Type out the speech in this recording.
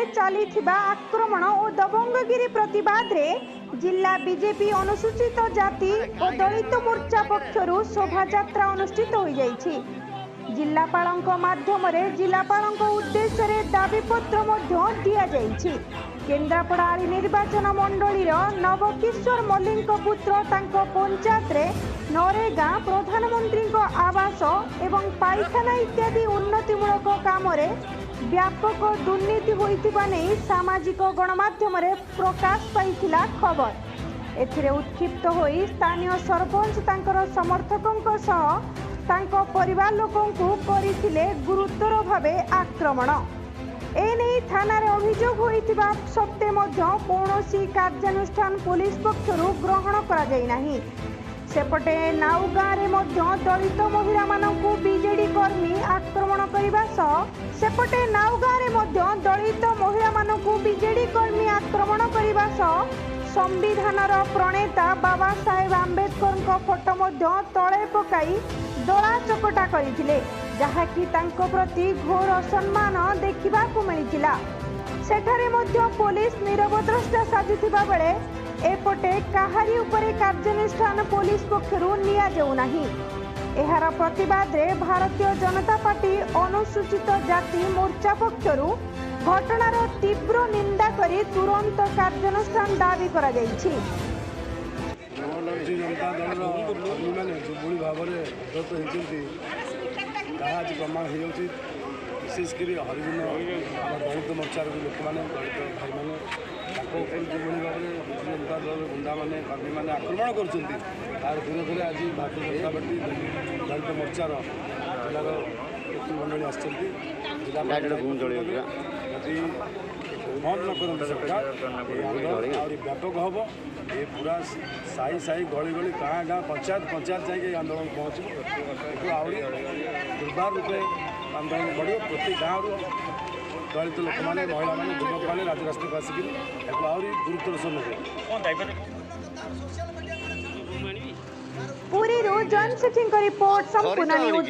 चली आक्रमण और दबंगगिरी प्रतिवाद रे जिला बीजेपी अनुसूचित जाति और दलित मोर्चा पक्षरु शोभा यात्रा अनुष्ठित हो जाइछि। जिलापालक माध्यम जिलापालक उद्देश्य रे दाबीपत्र दिया जाइछि। केन्द्रापड़ा निर्वाचन मंडलीर नवकिशोर मल्लिक पुत्र तांको पंचायत रे नरेगा प्रधानमंत्री आवास एवं पाइखाना इत्यादि उन्नतिमूलक काम रे व्यापक दुर्नीति होइतिबा नै सामाजिक गणमाध्यम रे प्रकाश पाइथिला खबर। एथिरे उत्क्षिप्त होई स्थानीय सरपंच तांकर समर्थकंक सह तांको परिवार लोकंकु करिथिले गुरुतर भावे आक्रमण। एने थाना रे अभियोग होइतिबा सत्ते मध्य कौनसी कार्यानुष्ठान पुलिस पक्षरु ग्रहण करा जाय नाही। सेपटे नाउगाँ रे मध्य दलित महिला मानकु बीजेडी कर्मी आक्रमण करने सह सेपटे नाउगाँ रे मध्य दलित महिला मानकु बीजेडी कर्मी आक्रमण करने सह संविधानर प्रणेता बाबा साहेब आंबेडकर फोटो मध्य तले पकाई दला चकटा करथिले, जहाँकि तांको प्रति घोर असम्मान देखिबाकु मिलिथिला। सेठारे मध्य पुलिस नीरवद्रष्टा साजुथिबा बेले एपटे काहारी उपरे कार्यानुष्ठान पुलिस पक्षरु निया जाउ नाही। एहार प्रतिवाद रे भारतीय जनता पार्टी अनुसूचित जाति मोर्चा पक्षरु घटनार तीव्र निंदा करी तुरंत कार्यानुष्ठान दाबी करा जाइछि। जनता दल जो भाव में अग्रत होती आज प्रमाण हो विशेषकर हरिजन आम दलित मोर्चार लोक मैंने दलित भाई मैंने जो भाव में जनता दल गुंडा मैंने कर्मी मैंने आक्रमण कर विरोध में आज भारतीय जनता पार्टी दलित मोर्चार जिलार प्रतिनिधिमंडली आदि बंद न कर सरकार व्यापक हम ये पूरा साई साई गली गली गाँ गाँ पंचायत पंचायत जाए आंदोलन पहुँचू आहरी दुर्बार रूपे आंदोलन बढ़ प्रति गाँव दलित लोक मैंने महिला मैंने युवक मैंने राजरास्ता को आसिक आहरी गुरुतर सह नेबे। पुरी जन सेठी रिपोर्ट संपूर्ण न्यूज।